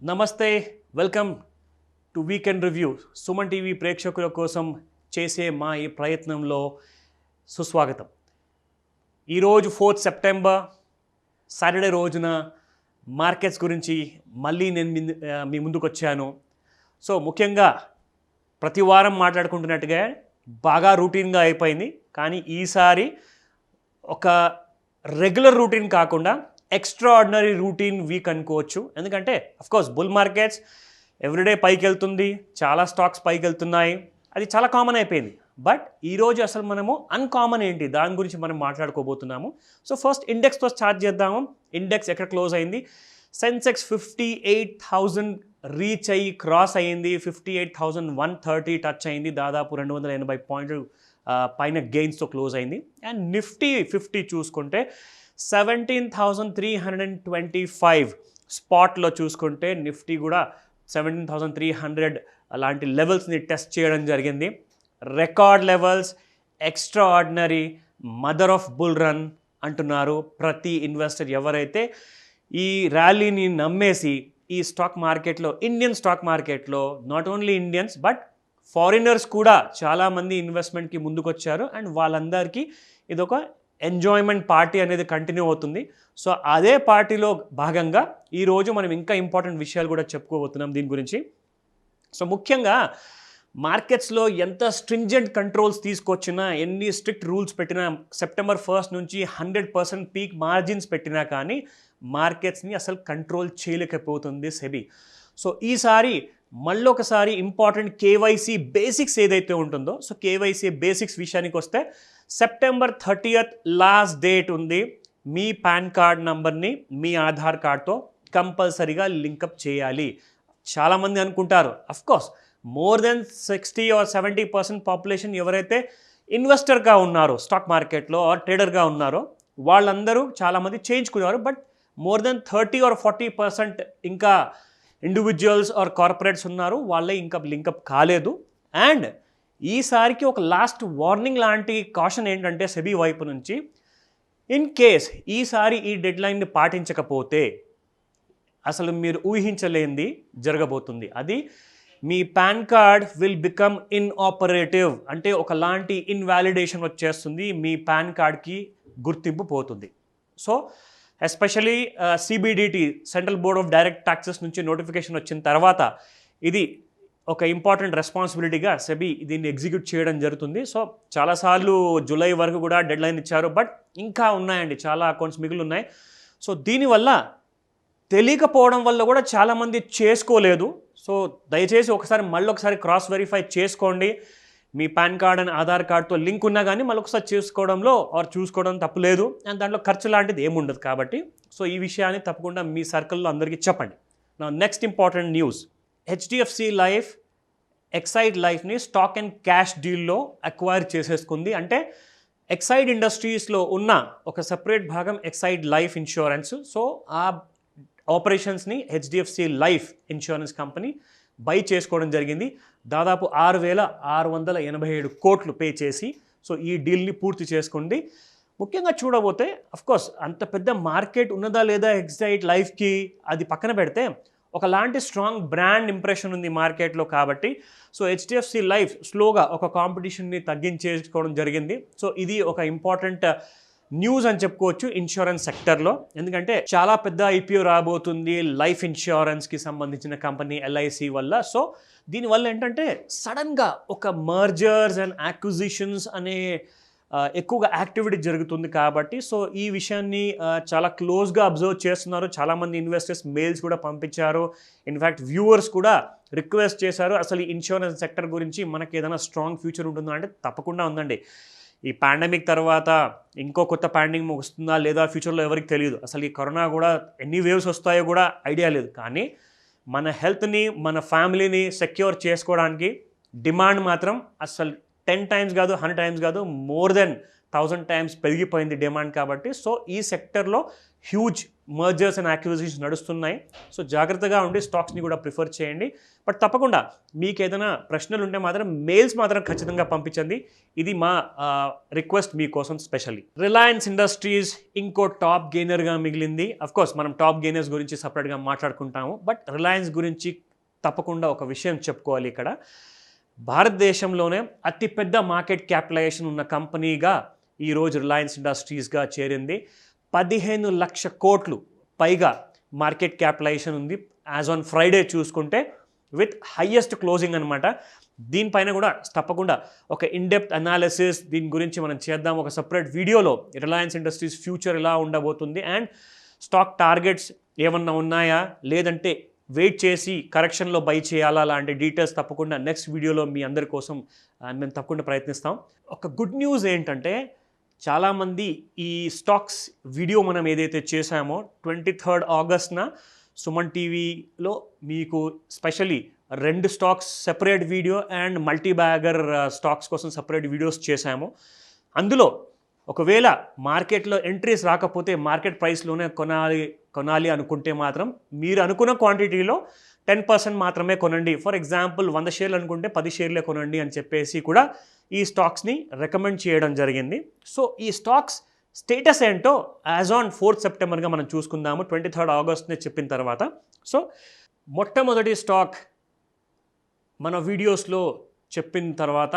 నమస్తే welcome to weekend review Suman TV ప్రేక్షకుల కోసం చేసే మా ఈ ప్రయత్నంలో సుస్వాగతం. ఈరోజు 4th సెప్టెంబర్ సాటర్డే రోజున మార్కెట్స్ గురించి మళ్ళీ నేను మీ ముందుకు వచ్చాను. సో ముఖ్యంగా ప్రతి వారం మాట్లాడుకుంటున్నట్టుగా బాగా రూటీన్గా అయిపోయింది. కానీ ఈసారి ఒక రెగ్యులర్ రూటీన్ కాకుండా ఎక్స్ట్రాఆర్డినరీ రూటీన్ వీక్ అనుకోవచ్చు. ఎందుకంటే అఫ్కోర్స్ బుల్ మార్కెట్స్ ఎవ్రీడే పైకి వెళ్తుంది, చాలా స్టాక్స్ పైకి వెళ్తున్నాయి, అది చాలా కామన్ అయిపోయింది. బట్ ఈరోజు అసలు మనము అన్కామన్ ఏంటి దాని గురించి మనం మాట్లాడుకోబోతున్నాము. సో ఫస్ట్ ఇండెక్స్తో స్టార్ట్ చేద్దాము. ఇండెక్స్ ఎక్కడ క్లోజ్ అయింది? సెన్సెక్స్ 58,000 రీచ్ అయ్యి క్రాస్ అయ్యింది. 58,130 టచ్ అయింది. దాదాపు 280 పాయింట్లు పైన గెయిన్స్తో క్లోజ్ అయింది. అండ్ నిఫ్టీ 50 చూసుకుంటే 17,325 స్పాట్లో చూసుకుంటే నిఫ్టీ కూడా 17,300 అలాంటి లెవెల్స్ని టెస్ట్ చేయడం జరిగింది. Record levels, extraordinary, mother of bull run అంటున్నారు ప్రతి ఇన్వెస్టర్. ఎవరైతే ఈ ర్యాలీని నమ్మేసి ఈ స్టాక్ మార్కెట్లో, ఇండియన్ స్టాక్ మార్కెట్లో not only Indians but foreigners కూడా చాలామంది ఇన్వెస్ట్మెంట్కి ముందుకొచ్చారు. అండ్ వాళ్ళందరికీ ఇదొక ఎంజాయ్మెంట్ పార్టీ అనేది కంటిన్యూ అవుతుంది. సో అదే పార్టీలో భాగంగా ఈరోజు మనం ఇంకా ఇంపార్టెంట్ విషయాలు కూడా చెప్పుకోబోతున్నాం దీని గురించి. సో ముఖ్యంగా మార్కెట్స్లో ఎంత స్ట్రింజెంట్ కంట్రోల్స్ తీసుకొచ్చినా, ఎన్ని స్ట్రిక్ట్ రూల్స్ పెట్టినా, సెప్టెంబర్ 1st నుంచి 100% పీక్ మార్జిన్స్ పెట్టినా కానీ మార్కెట్స్ని అసలు కంట్రోల్ చేయలేకపోతుంది సెబీ. సో ఈసారి మళ్ళొకసారి ఇంపార్టెంట్ కేవైసీ బేసిక్స్ ఏదైతే ఉంటుందో, సో కేవైసీ బేసిక్స్ విషయానికి వస్తే సెప్టెంబర్ 30th లాస్ట్ డేట్ ఉంది. మీ పాన్ కార్డ్ నంబర్ని మీ ఆధార్ కార్డ్తో కంపల్సరీగా లింకప్ చేయాలి. చాలామంది అనుకుంటారు of course more than 60 or 70% population ఎవరైతే ఇన్వెస్టర్గా ఉన్నారో స్టాక్ మార్కెట్లో ఆర్ ట్రేడర్గా ఉన్నారో వాళ్ళందరూ చాలామంది చేయించుకున్నారు. బట్ మోర్ దెన్ 30 or 40% ఇంకా ఇండివిజువల్స్ ఆర్ కార్పొరేట్స్ ఉన్నారు, వాళ్ళే ఇంకా లింకప్ కాలేదు. అండ్ ఈసారికి ఒక లాస్ట్ వార్నింగ్ లాంటి కాషన్ ఏంటంటే సెబీ వైపు నుంచి, ఇన్ కేస్ ఈసారి ఈ డెడ్లైన్ని పాటించకపోతే అసలు మీరు ఊహించలేనిది జరగబోతుంది. అది మీ PAN card will become inoperative, అంటే ఒకలాంటి ఇన్వాలిడేషన్ వచ్చేస్తుంది, మీ పాన్ కార్డ్కి గుర్తింపు పోతుంది. So especially CBDT, central board of direct taxes నుంచి నోటిఫికేషన్ వచ్చిన తర్వాత ఇది ఒక ఇంపార్టెంట్ రెస్పాన్సిబిలిటీగా సెబీ దీన్ని ఎగ్జిక్యూట్ చేయడం జరుగుతుంది. సో చాలాసార్లు జూలై వరకు కూడా డెడ్లైన్ ఇచ్చారు, బట్ ఇంకా ఉన్నాయండి, చాలా అకౌంట్స్ మిగిలి ఉన్నాయి. సో దీనివల్ల తెలియకపోవడం వల్ల కూడా చాలామంది చేసుకోలేదు. సో దయచేసి మళ్ళొకసారి క్రాస్ వెరిఫై చేసుకోండి. మీ పాన్ కార్డ్ అండ్ ఆధార్ కార్డ్తో లింక్ ఉన్నా కానీ మళ్ళొకసారి చేసుకోవడంలో ఆర్ చూసుకోవడం తప్పులేదు. అండ్ దాంట్లో ఖర్చు లాంటిది ఏముండదు కాబట్టి సో ఈ విషయాన్ని తప్పకుండా మీ సర్కిల్లో అందరికీ చెప్పండి. నా next important news, HDFC life Exide లైఫ్ని స్టాక్ అండ్ క్యాష్ డీల్లో అక్వైర్ చేసేసుకుంది. అంటే ఎక్సైడ్ ఇండస్ట్రీస్లో ఉన్న ఒక సపరేట్ భాగం ఎక్సైడ్ లైఫ్ ఇన్సూరెన్స్. సో ఆ ఆపరేషన్స్ని HDFC life insurance company buy చేసుకోవడం జరిగింది. దాదాపు 6,687 కోట్లు పే చేసి సో ఈ డీల్ని పూర్తి చేసుకుంది. ముఖ్యంగా చూడబోతే అఫ్కోర్స్ అంత పెద్ద మార్కెట్ ఉన్నదా లేదా ఎక్సైడ్ లైఫ్కి అది పక్కన పెడితే ఒకలాంటి స్ట్రాంగ్ బ్రాండ్ ఇంప్రెషన్ ఉంది మార్కెట్లో. కాబట్టి సో హెచ్డిఎఫ్సి లైఫ్ స్లోగా ఒక కాంపిటీషన్ని తగ్గించేసుకోవడం జరిగింది. సో ఇది ఒక ఇంపార్టెంట్ న్యూస్ అని చెప్పుకోవచ్చు ఇన్సూరెన్స్ సెక్టర్లో. ఎందుకంటే చాలా పెద్ద ఐపీఓ రాబోతుంది లైఫ్ ఇన్సూరెన్స్కి సంబంధించిన కంపెనీ ఎల్ఐసి వల్ల. సో దీనివల్ల ఏంటంటే సడన్గా ఒక మర్జర్స్ అండ్ యాక్విజిషన్స్ అనే ఎక్కువగా యాక్టివిటీ జరుగుతుంది. కాబట్టి సో ఈ విషయాన్ని చాలా క్లోజ్గా అబ్జర్వ్ చేస్తున్నారు. చాలామంది ఇన్వెస్టర్స్ మెయిల్స్ కూడా పంపించారు. ఇన్ఫ్యాక్ట్ వ్యూవర్స్ కూడా రిక్వెస్ట్ చేశారు, అసలు ఈ ఇన్సూరెన్స్ సెక్టర్ గురించి మనకి ఏదైనా స్ట్రాంగ్ ఫ్యూచర్ ఉంటుందా అంటే తప్పకుండా ఉందండి. ఈ పాండమిక్ తర్వాత ఇంకో కొత్త పాండమిక్ వస్తుందా లేదా ఫ్యూచర్లో ఎవరికి తెలియదు. అసలు ఈ కరోనా కూడా ఎన్ని వేవ్స్ వస్తాయో కూడా ఐడియా లేదు. కానీ మన హెల్త్ని, మన ఫ్యామిలీని సెక్యూర్ చేసుకోవడానికి డిమాండ్ మాత్రం అసలు 10 times కాదు, 100 times కాదు, మోర్ దెన్ 1000 times పెరిగిపోయింది డిమాండ్. కాబట్టి సో ఈ సెక్టర్లో హ్యూజ్ మర్జర్స్ అండ్ యాక్విజిషన్స్ నడుస్తున్నాయి. సో జాగ్రత్తగా ఉండి స్టాక్స్ని కూడా ప్రిఫర్ చేయండి. బట్ తప్పకుండా మీకు ఏదైనా ప్రశ్నలు ఉంటే మాత్రం మెయిల్స్ మాత్రం ఖచ్చితంగా పంపించండి. ఇది మా రిక్వెస్ట్ మీకోసం స్పెషల్లీ. రిలయన్స్ ఇండస్ట్రీస్ ఇంకో టాప్ గెయినర్గా మిగిలింది. అఫ్కోర్స్ మనం టాప్ గెయినర్స్ గురించి సపరేట్గా మాట్లాడుకుంటాము. బట్ రిలయన్స్ గురించి తప్పకుండా ఒక విషయం చెప్పుకోవాలి. ఇక్కడ భారతదేశంలోనే అతిపెద్ద మార్కెట్ క్యాపిటలైజేషన్ ఉన్న కంపెనీగా ఈరోజు రిలయన్స్ ఇండస్ట్రీస్గా చేరింది. 15 లక్షల కోట్లు పైగా మార్కెట్ క్యాపిటలైజేషన్ ఉంది యాజ్ ఆన్ ఫ్రైడే చూసుకుంటే, విత్ హయ్యెస్ట్ క్లోజింగ్ అనమాట. దీనిపైన కూడా తప్పకుండా ఒక ఇన్డెప్త్ అనాలిసిస్ దీని గురించి మనం చేద్దాం ఒక సపరేట్ వీడియోలో. రిలయన్స్ ఇండస్ట్రీస్ ఫ్యూచర్ ఎలా ఉండబోతుంది అండ్ స్టాక్ టార్గెట్స్ ఏమన్నా ఉన్నాయా, లేదంటే వెయిట్ చేసి కరెక్షన్లో బై చేయాలా, లాంటి డీటెయిల్స్ తప్పకుండా నెక్స్ట్ వీడియోలో మీ అందరి కోసం మేము తప్పకుండా ప్రయత్నిస్తాం. ఒక గుడ్ న్యూస్ ఏంటంటే, చాలామంది ఈ స్టాక్స్ వీడియో మనం ఏదైతే చేశామో 23 ఆగస్ట్న సుమన్ టీవీలో మీకు especially 2 stocks separate video and multi bagger stocks కోసం సెపరేట్ వీడియోస్ చేశాము. అందులో ఒకవేళ మార్కెట్లో ఎంట్రీస్ రాకపోతే మార్కెట్ ప్రైస్లోనే కొనాలి అనుకుంటే మాత్రం మీరు అనుకున్న క్వాంటిటీలో 10% మాత్రమే కొనండి. ఫర్ ఎగ్జాంపుల్ 100 షేర్లు అనుకుంటే 10 షేర్లే కొనండి అని చెప్పేసి కూడా ఈ స్టాక్స్ని రికమెండ్ చేయడం జరిగింది. సో ఈ స్టాక్స్ స్టేటస్ ఏంటో యాజ్ ఆన్ 4th సెప్టెంబర్గా మనం చూసుకుందాము, 23 ఆగస్ట్ని చెప్పిన తర్వాత. సో మొట్టమొదటి స్టాక్ మన వీడియోస్లో చెప్పిన తర్వాత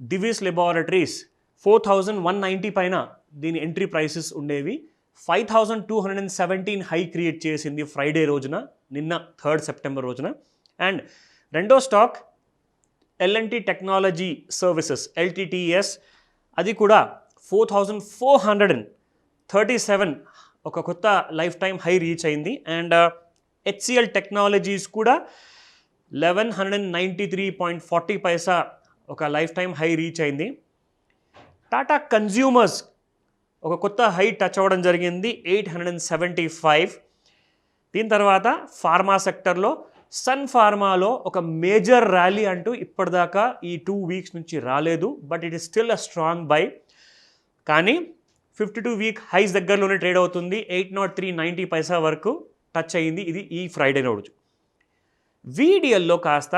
దివీస్ లెబారెటరీస్ 4190 పైన దీని ఎంట్రీ ప్రైసెస్ ఉండేవి. 5217 హై క్రియేట్ చేసింది ఫ్రైడే రోజున, నిన్న 3rd సెప్టెంబర్ రోజున. అండ్ రెండో stock LNT technology services LTTS, అది కూడా 4437 ఒక కొత్త లైఫ్ టైం హై రీచ్ అయింది. అండ్ హెచ్సిఎల్ టెక్నాలజీస్ కూడా 1193.40 పైసా ఒక లైఫ్ టైం హై రీచ్ అయింది. టాటా కన్జ్యూమర్స్ ఒక కొత్త హై టచ్ అవ్వడం జరిగింది, 875. దీని తర్వాత ఫార్మా సెక్టర్లో సన్ ఫార్మాలో ఒక మేజర్ ర్యాలీ అంటూ ఇప్పటిదాకా ఈ 2 వీక్స్ నుంచి రాలేదు. But it is still a strong by. కానీ 52 వీక్ హైస్ దగ్గరలోనే ట్రేడ్ అవుతుంది, 803.90 పైసా వరకు టచ్ అయ్యింది. ఇది ఈ ఫ్రైడే రోజు. వీడియోలో కాస్త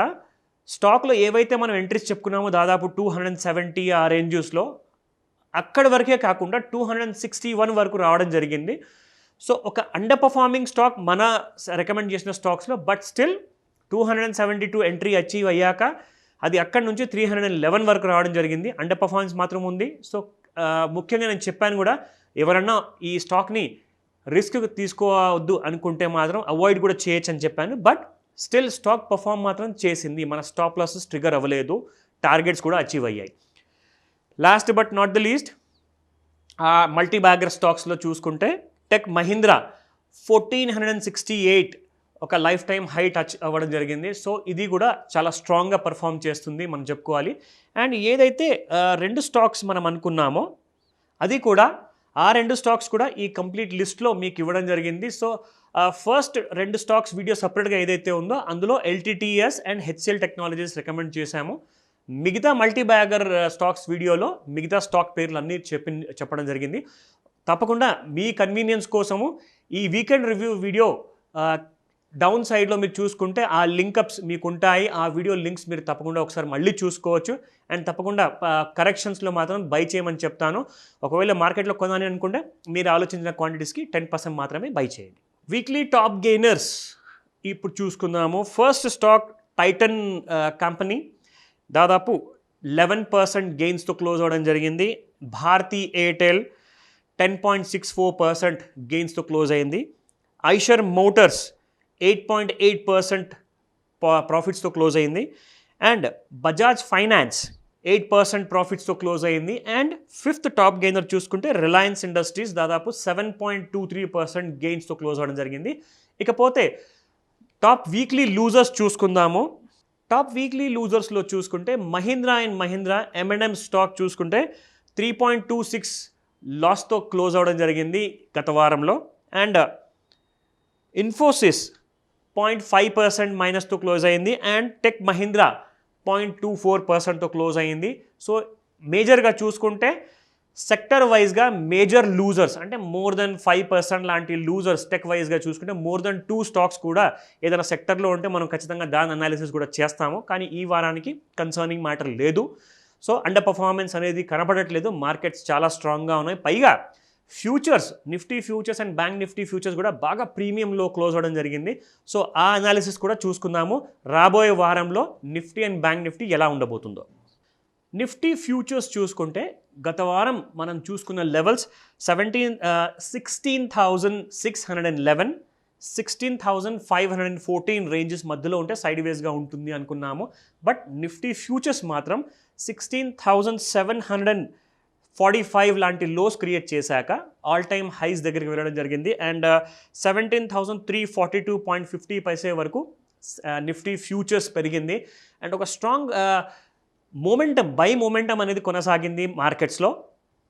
స్టాక్లో ఏవైతే మనం ఎంట్రీస్ చెప్పుకున్నామో దాదాపు 270 ఆ రేంజెస్లో అక్కడి వరకే కాకుండా 261 వరకు రావడం జరిగింది. సో ఒక అండర్ పర్ఫార్మింగ్ స్టాక్ మన రికమెండ్ చేసిన స్టాక్స్లో, బట్ స్టిల్ 272 ఎంట్రీ అచీవ్ అయ్యాక అది అక్కడి నుంచి 311 వరకు రావడం జరిగింది. అండర్ పర్ఫార్మెన్స్ మాత్రం ఉంది. సో ముఖ్యంగా నేను చెప్పాను కూడా, ఎవరన్నా ఈ స్టాక్ని రిస్క్ తీసుకోవద్దు అనుకుంటే మాత్రం అవాయిడ్ కూడా చేయొచ్చు అని చెప్పాను. బట్ స్టిల్ స్టాక్ పర్ఫార్మ్ మాత్రం చేసింది, మన స్టాప్ లాసెస్ ట్రిగర్ అవ్వలేదు, టార్గెట్స్ కూడా అచీవ్ అయ్యాయి. Last but not the least, multi bagger స్టాక్స్లో చూసుకుంటే టెక్ మహీంద్రా 1468 ఒక లైఫ్ టైం హై టచ్ అవ్వడం జరిగింది. సో ఇది కూడా చాలా స్ట్రాంగ్గా పర్ఫామ్ చేస్తుంది మనం చెప్పుకోవాలి. అండ్ ఏదైతే 2 స్టాక్స్ మనం అనుకున్నామో అది కూడా, ఆ 2 స్టాక్స్ కూడా ఈ కంప్లీట్ లిస్ట్లో మీకు ఇవ్వడం జరిగింది. సో ఫస్ట్ 2 స్టాక్స్ వీడియో సపరేట్గా ఏదైతే ఉందో అందులో LTTS and HCL technologies recommend చేశాము. మిగతా మల్టీ బ్యాగర్ స్టాక్స్ వీడియోలో మిగతా స్టాక్ పేర్లు అన్నీ చెప్పడం జరిగింది. తప్పకుండా మీ కన్వీనియన్స్ కోసము ఈ వీకెండ్ రివ్యూ వీడియో డౌన్ సైడ్లో మీరు చూసుకుంటే ఆ లింకప్స్ మీకు ఉంటాయి. ఆ వీడియో లింక్స్ మీరు తప్పకుండా ఒకసారి మళ్ళీ చూసుకోవచ్చు. అండ్ తప్పకుండా కరెక్షన్స్లో మాత్రం బై చేయమని చెప్తాను. ఒకవేళ మార్కెట్లో కొనాలి అనుకుంటే మీరు ఆలోచించిన క్వాంటిటీస్కి 10% మాత్రమే బై చేయండి. వీక్లీ టాప్ గెయినర్స్ ఇప్పుడు చూసుకుందాము. ఫస్ట్ స్టాక్ టైటన్ కంపెనీ దాదాపు 11% గెయిన్స్తో క్లోజ్ అవ్వడం జరిగింది. భారతీ ఎయిర్టెల్ 10.64% గెయిన్స్తో క్లోజ్ అయింది. ఐషర్ మోటార్స్ 8.8% ప్రాఫిట్స్తో క్లోజ్ అయింది. అండ్ బజాజ్ ఫైనాన్స్ 8% ప్రాఫిట్స్తో క్లోజ్ అయింది. అండ్ 5th టాప్ గెయినర్ చూసుకుంటే రిలయన్స్ ఇండస్ట్రీస్ దాదాపు 7.23% గెయిన్స్తో క్లోజ్ అవ్వడం జరిగింది. ఇకపోతే టాప్ వీక్లీ లూజర్స్ చూసుకుందాము. టాప్ వీక్లీ లూజర్స్లో చూసుకుంటే Mahindra and Mahindra M&M stock చూసుకుంటే 3.26 లాస్తో క్లోజ్ అవ్వడం జరిగింది గత వారంలో. అండ్ ఇన్ఫోసిస్ 0.5% మైనస్తో క్లోజ్ అయింది. అండ్ టెక్ మహీంద్రా 0.24%తో క్లోజ్ అయింది. సో మేజర్గా చూసుకుంటే సెక్టర్ వైజ్గా మేజర్ లూజర్స్ అంటే మోర్ దెన్ 5% లాంటి లూజర్స్ టెక్ వైజ్గా చూసుకుంటే మోర్ దెన్ 2 స్టాక్స్ కూడా ఏదైనా సెక్టర్లో ఉంటే మనం ఖచ్చితంగా దాని అనాలిసిస్ కూడా చేస్తాము. కానీ ఈ వారానికి కన్సర్నింగ్ మ్యాటర్ లేదు. సో అండర్ పర్ఫార్మెన్స్ అనేది కనపడట్లేదు. మార్కెట్స్ చాలా స్ట్రాంగ్గా ఉన్నాయి. పైగా futures, Nifty futures and bank Nifty futures కూడా బాగా ప్రీమియంలో క్లోజ్ అవ్వడం జరిగింది. సో ఆ అనాలిసిస్ కూడా చూసుకుందాము రాబోయే వారంలో నిఫ్టీ అండ్ బ్యాంక్ నిఫ్టీ ఎలా ఉండబోతుందో. నిఫ్టీ ఫ్యూచర్స్ చూసుకుంటే గత వారం మనం చూసుకున్న లెవెల్స్ 16,611, 16,514 రేంజెస్ మధ్యలో ఉంటే సైడ్ వేస్గా ఉంటుంది అనుకున్నాము. బట్ నిఫ్టీ ఫ్యూచర్స్ మాత్రం 16,745 లాంటి లోస్ క్రియేట్ చేశాక ఆల్ టైమ్ హైస్ దగ్గరికి వెళ్ళడం జరిగింది. అండ్ 17,342.50 వరకు నిఫ్టీ ఫ్యూచర్స్ పెరిగింది. అండ్ ఒక స్ట్రాంగ్ బై మొమెంటం అనేది కొనసాగింది మార్కెట్స్లో.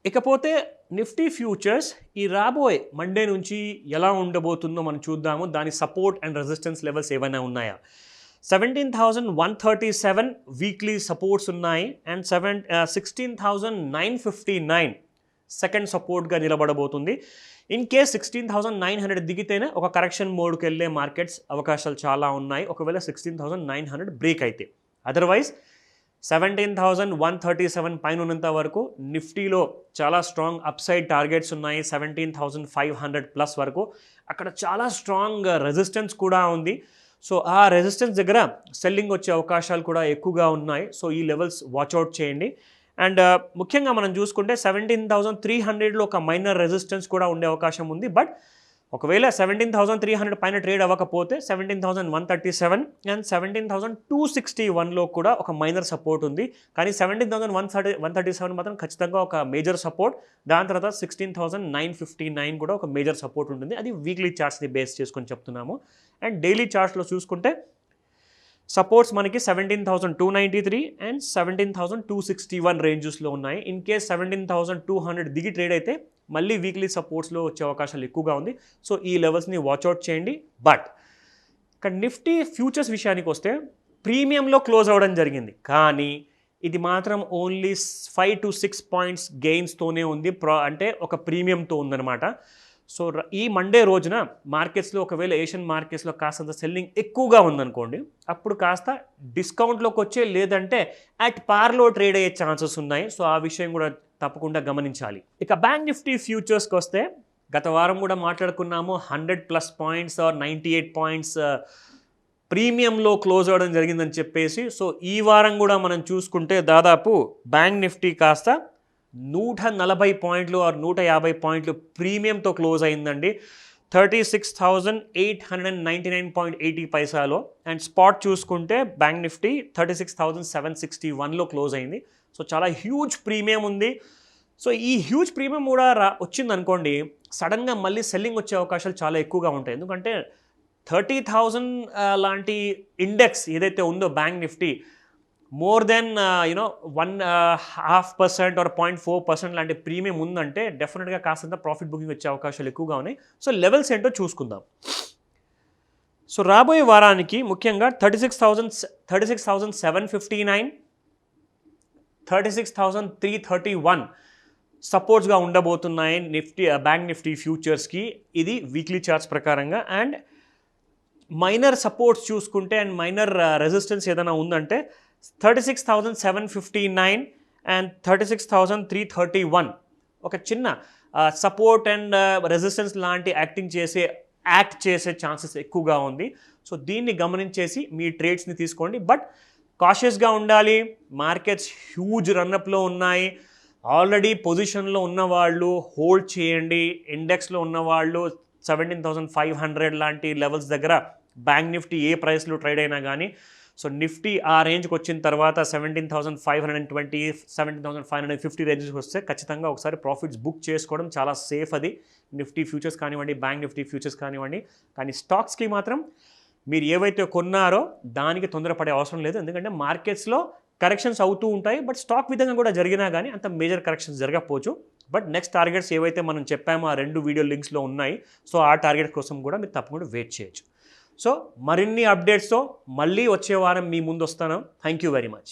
ఇకపోతే నిఫ్టీ ఫ్యూచర్స్ ఈ రాబోయే మండే నుంచి ఎలా ఉండబోతుందో మనం చూద్దాము. దాని సపోర్ట్ అండ్ రెసిస్టెన్స్ లెవెల్స్ ఏమైనా ఉన్నాయా? 17,137 వీక్లీ సపోర్ట్స్ ఉన్నాయి. అండ్ 16,959 సెకండ్ సపోర్ట్గా నిలబడబోతుంది. ఇన్ కేస్ 16,900 దిగితేనే ఒక కరెక్షన్ మోడ్కి వెళ్ళే మార్కెట్స్ అవకాశాలు చాలా ఉన్నాయి, ఒకవేళ 16,900 బ్రేక్ అయితే. అదర్వైజ్ 17,137 పైన ఉన్నంత వరకు నిఫ్టీలో చాలా స్ట్రాంగ్ అప్సైడ్ టార్గెట్స్ ఉన్నాయి. 17,500+ వరకు అక్కడ చాలా స్ట్రాంగ్ రెసిస్టెన్స్ కూడా ఉంది. సో ఆ రెసిస్టెన్స్ దగ్గర సెల్లింగ్ వచ్చే అవకాశాలు కూడా ఎక్కువగా ఉన్నాయి. సో ఈ లెవెల్స్ వాచ్అవుట్ చేయండి. అండ్ ముఖ్యంగా మనం చూసుకుంటే 17,300లో ఒక మైనర్ రెసిస్టెన్స్ కూడా ఉండే అవకాశం ఉంది. బట్ ఒకవేళ 17,300 పైన ట్రేడ్ అవ్వకపోతే 17,137 అండ్ 17,261లో కూడా ఒక మైనర్ సపోర్ట్ ఉంది. కానీ 17,137 మాత్రం ఖచ్చితంగా ఒక మేజర్ సపోర్ట్. దాని తర్వాత 16,959 కూడా ఒక మేజర్ సపోర్ట్ ఉంటుంది. అది వీక్లీ చార్ట్స్ని బేస్ చేసుకొని చెప్తున్నాము. అండ్ డైలీ చార్ట్స్లో చూసుకుంటే సపోర్ట్స్ మనకి 17,293 అండ్ 17,261 రేంజెస్లో ఉన్నాయి. ఇన్ కేస్ 17,200 దిగి ట్రేడ్ అయితే మళ్ళీ వీక్లీ సపోర్ట్స్లో వచ్చే అవకాశాలు ఎక్కువగా ఉంది. సో ఈ లెవెల్స్ని వాచ్అవుట్ చేయండి. బట్ ఇక్కడ నిఫ్టీ ఫ్యూచర్స్ విషయానికి వస్తే ప్రీమియంలో క్లోజ్ అవ్వడం జరిగింది. కానీ ఇది మాత్రం ఓన్లీ 5 to 6 పాయింట్స్ గెయిన్స్తోనే ఉంది. అంటే ఒక ప్రీమియంతో ఉందన్నమాట. సో ఈ మండే రోజున మార్కెట్స్లో ఒకవేళ ఏషియన్ మార్కెట్స్లో కాస్తంత సెల్లింగ్ ఎక్కువగా ఉందనుకోండి, అప్పుడు కాస్త డిస్కౌంట్లోకి వచ్చే లేదంటే అట్ పార్లో ట్రేడ్ అయ్యే ఛాన్సెస్ ఉన్నాయి. సో ఆ విషయం కూడా తప్పకుండా గమనించాలి. ఇక బ్యాంక్ నిఫ్టీ ఫ్యూచర్స్కి వస్తే గత వారం కూడా మాట్లాడుకున్నాము 100+ పాయింట్స్ ఆర్ 98 పాయింట్స్ ప్రీమియంలో క్లోజ్ అవ్వడం జరిగిందని చెప్పేసి. సో ఈ వారం కూడా మనం చూసుకుంటే దాదాపు బ్యాంక్ నిఫ్టీ కాస్త 140 పాయింట్లు ఆర్ 150 పాయింట్లు ప్రీమియంతో క్లోజ్ అయిందండి. 36,899.80 అండ్ స్పాట్ చూసుకుంటే బ్యాంక్ నిఫ్టీ 36,761లో క్లోజ్ అయింది. సో చాలా హ్యూజ్ ప్రీమియం ఉంది. సో ఈ హ్యూజ్ ప్రీమియం కూడా వచ్చిందనుకోండి, సడన్గా మళ్ళీ సెల్లింగ్ వచ్చే అవకాశాలు చాలా ఎక్కువగా ఉంటాయి. ఎందుకంటే 30,000 లాంటి ఇండెక్స్ ఏదైతే ఉందో bank nifty more than 1.5% or 0.4% లాంటి ప్రీమియం ఉందంటే డెఫినెట్గా కాస్తంత ప్రాఫిట్ బుకింగ్ వచ్చే అవకాశాలు ఎక్కువగా ఉన్నాయి. సో లెవెల్స్ ఏంటో చూసుకుందాం. సో రాబోయే వారానికి ముఖ్యంగా 36,759, 36,331 సపోర్ట్స్గా ఉండబోతున్నాయి నిఫ్టీ బ్యాంక్ నిఫ్టీ ఫ్యూచర్స్కి. ఇది వీక్లీ చార్ట్స్ ప్రకారంగా. అండ్ మైనర్ సపోర్ట్స్ చూసుకుంటే అండ్ మైనర్ రెసిస్టెన్స్ ఏదైనా ఉందంటే 36,759 అండ్ 36,331 ఒక చిన్న సపోర్ట్ అండ్ రెసిస్టెన్స్ లాంటి యాక్ట్ చేసే ఛాన్సెస్ ఎక్కువగా ఉంది. సో దీన్ని గమనించేసి మీ ట్రేడ్స్ని తీసుకోండి. బట్ కాషియస్గా ఉండాలి. మార్కెట్స్ హ్యూజ్ రన్అప్లో ఉన్నాయి. ఆల్రెడీ పొజిషన్లో ఉన్నవాళ్ళు హోల్డ్ చేయండి. ఇండెక్స్లో ఉన్నవాళ్ళు 17,500 లాంటి లెవెల్స్ దగ్గర బ్యాంక్ నిఫ్టీ ఏ ప్రైస్లో ట్రేడ్ అయినా కానీ, సో నిఫ్టీ ఆ రేంజ్కి వచ్చిన తర్వాత 17,520, 17,550 రేంజెస్కి వస్తే ఖచ్చితంగా ఒకసారి ప్రాఫిట్స్ బుక్ చేసుకోవడం చాలా సేఫ్. అది నిఫ్టీ ఫ్యూచర్స్ కానివ్వండి, బ్యాంక్ నిఫ్టీ ఫ్యూచర్స్ కానివ్వండి. కానీ స్టాక్స్కి మాత్రం మీరు ఏవైతే కొన్నారో దానికి తొందరపడే అవసరం లేదు. ఎందుకంటే మార్కెట్స్లో కరెక్షన్స్ అవుతూ ఉంటాయి. బట్ స్టాక్ విధంగా కూడా జరిగినా కానీ అంత మేజర్ కరెక్షన్స్ జరగకపోవచ్చు. బట్ నెక్స్ట్ టార్గెట్స్ ఏవైతే మనం చెప్పామో ఆ 2 వీడియో లింక్స్లో ఉన్నాయి. సో ఆ టార్గెట్ కోసం కూడా మీరు తప్పకుండా వెయిట్ చేయొచ్చు. సో మరిన్ని అప్డేట్స్తో మళ్ళీ వచ్చే వారం మీ ముందు వస్తాను. Thank you very much.